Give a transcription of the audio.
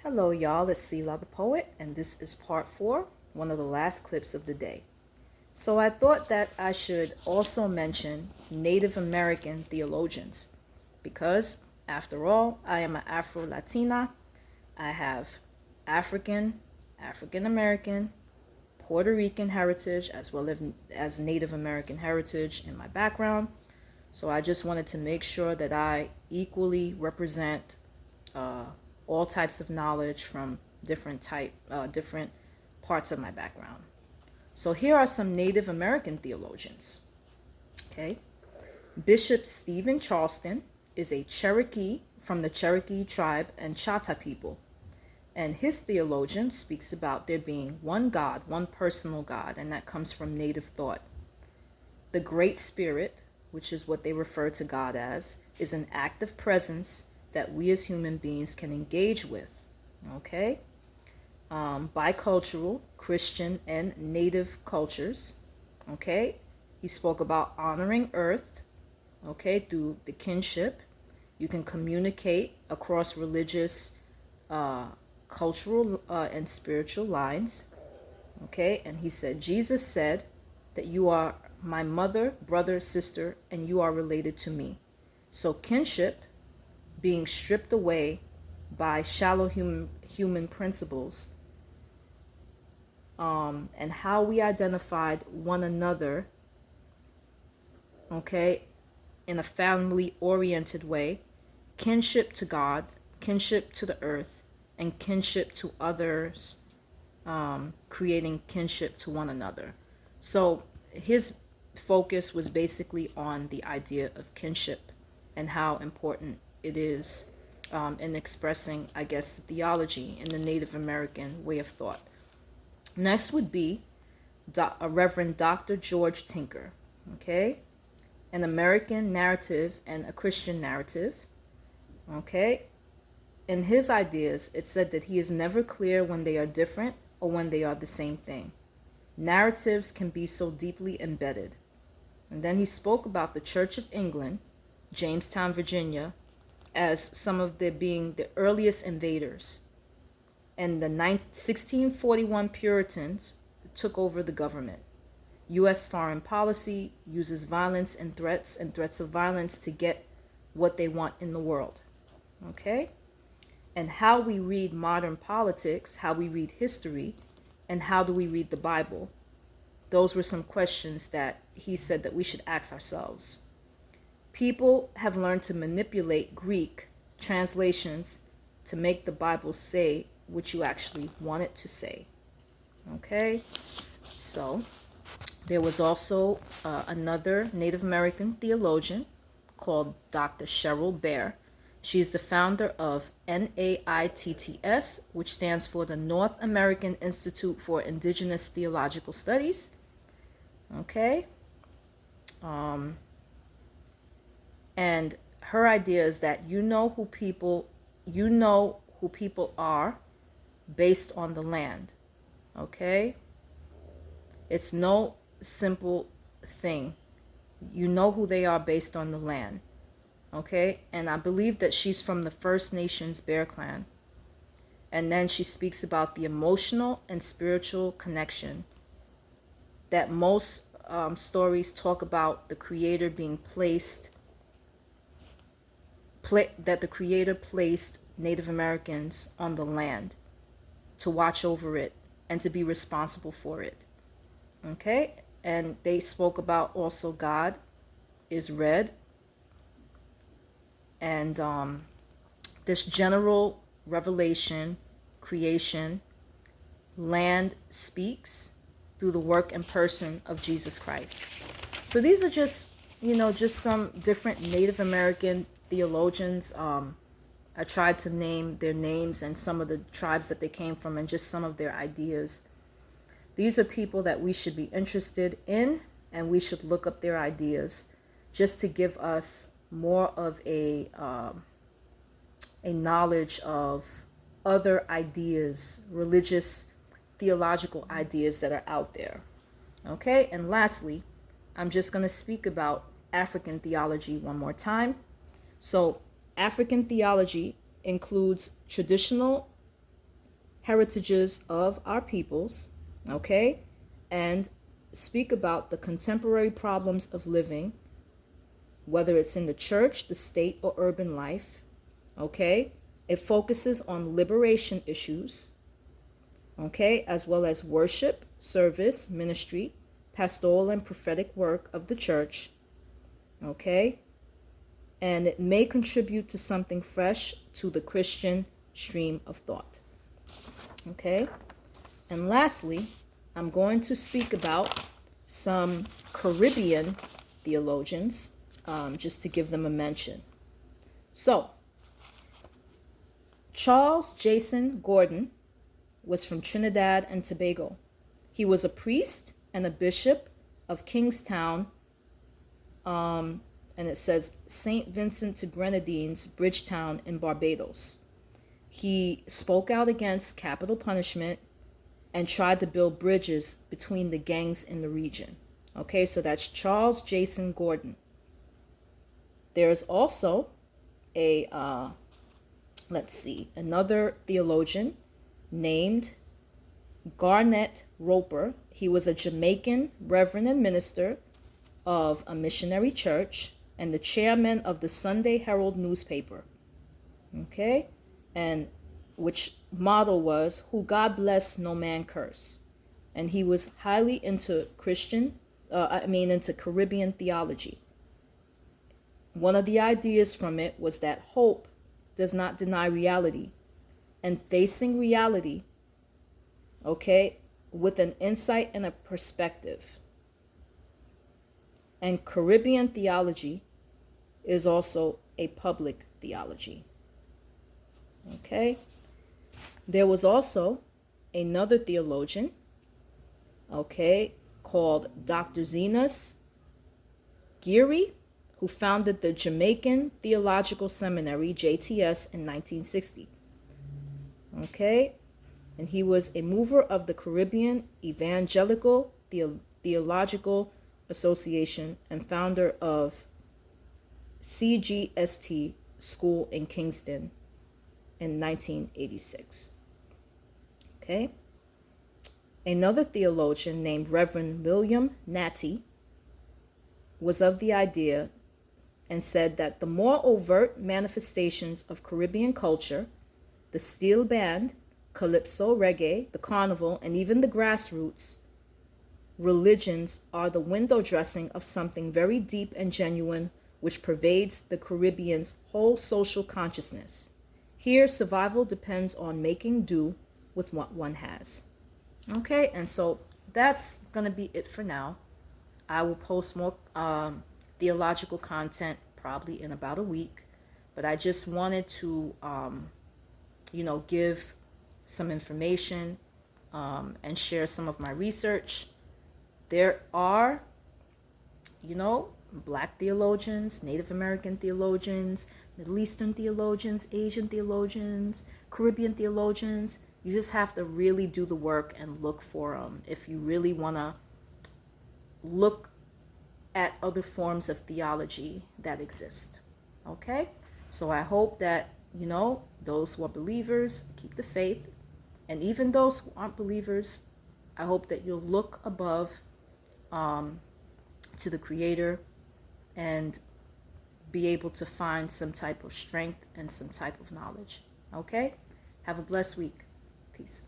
Hello, y'all. It's Selah the Poet, and this is part 4, one of the last clips of the day. So I thought that I should also mention Native American theologians because, after all, I am an Afro Latina. I have African, African American, Puerto Rican heritage, as well as Native American heritage in my background. So I just wanted to make sure that I equally represent all types of knowledge from different parts of my background. So here are some Native American theologians. Okay, Bishop Stephen Charleston is a Cherokee from the Cherokee tribe and Chata people, and his theologian speaks about there being one God, one personal God, and that comes from Native thought. The Great Spirit, which is what they refer to God as, is an active presence that we as human beings can engage with. Okay? Bicultural, Christian, and Native cultures. Okay? He spoke about honoring earth, okay, through the kinship. You can communicate across religious, cultural, and spiritual lines. Okay? And he said, Jesus said that you are my mother, brother, sister, and you are related to me. So kinship being stripped away by shallow human principles, and how we identified one another, okay, in a family-oriented way, kinship to God, kinship to the earth, and kinship to others, creating kinship to one another. So his focus was basically on the idea of kinship and how important it is in expressing, I guess, the theology in the Native American way of thought. Next would be Reverend Dr. George Tinker, okay? An American narrative and a Christian narrative, okay? In his ideas, it said that he is never clear when they are different or when they are the same thing. Narratives can be so deeply embedded. And then he spoke about the Church of England, Jamestown, Virginia, as some of the being the earliest invaders. And the 1641 Puritans took over the government. U.S. foreign policy uses violence and threats of violence to get what they want in the world. Okay? And how we read modern politics, how we read history, and how do we read the Bible? Those were some questions that he said that we should ask ourselves. People have learned to manipulate Greek translations to make the Bible say what you actually want it to say. Okay? So, there was also another Native American theologian called Dr. Cheryl Bear. She is the founder of NAITTS, which stands for the North American Institute for Indigenous Theological Studies. Okay? And her idea is that you know who people are based on the land. Okay? It's no simple thing. You know who they are based on the land. Okay? And I believe that she's from the First Nations Bear Clan. And then she speaks about the emotional and spiritual connection that most stories talk about the Creator being that the Creator placed Native Americans on the land to watch over it and to be responsible for it. Okay? And they spoke about also God is red. And this general revelation, creation, land speaks through the work and person of Jesus Christ. So these are just some different Native American theologians. I tried to name their names and some of the tribes that they came from and just some of their ideas. These are people that we should be interested in, and we should look up their ideas just to give us more of a knowledge of other ideas, religious, theological ideas that are out there. Okay, and lastly, I'm just going to speak about African theology one more time. So African theology includes traditional heritages of our peoples, okay, and speak about the contemporary problems of living, whether it's in the church, the state, or urban life, okay. It focuses on liberation issues, okay, as well as worship, service, ministry, pastoral and prophetic work of the church, okay, and it may contribute to something fresh to the Christian stream of thought, okay. And lastly, I'm going to speak about some Caribbean theologians, just to give them a mention. So, Charles Jason Gordon was from Trinidad and Tobago. He was a priest and a bishop of Kingstown, and it says St. Vincent to Grenadines, Bridgetown in Barbados. He spoke out against capital punishment and tried to build bridges between the gangs in the region. Okay, so that's Charles Jason Gordon. There's also another theologian named Garnet Roper. He was a Jamaican reverend and minister of a missionary church and the chairman of the Sunday Herald newspaper. Okay, and which motto was, "Who God bless, no man curse." And he was highly into into Caribbean theology. One of the ideas from it was that hope does not deny reality, and facing reality, okay, with an insight and a perspective. And Caribbean theology is also a public theology. Okay? There was also another theologian, okay, called Dr. Zenas Geary, who founded the Jamaican Theological Seminary, JTS, in 1960. Okay? And he was a mover of the Caribbean Evangelical Theological Association and founder of CGST School in Kingston in 1986. Okay? Another theologian named Reverend William Natty was of the idea and said that the more overt manifestations of Caribbean culture, the steel band, calypso, reggae, the carnival, and even the grassroots religions are the window dressing of something very deep and genuine which pervades the Caribbean's whole social consciousness. Here, survival depends on making do with what one has. Okay, and so that's going to be it for now. I will post more theological content probably in about a week, but I just wanted to, give some information and share some of my research. There are, Black theologians, Native American theologians, Middle Eastern theologians, Asian theologians, Caribbean theologians. You just have to really do the work and look for them if you really want to look at other forms of theology that exist. Okay? So I hope that, those who are believers keep the faith. And even those who aren't believers, I hope that you'll look above to the Creator and be able to find some type of strength and some type of knowledge. Okay? Have a blessed week. Peace.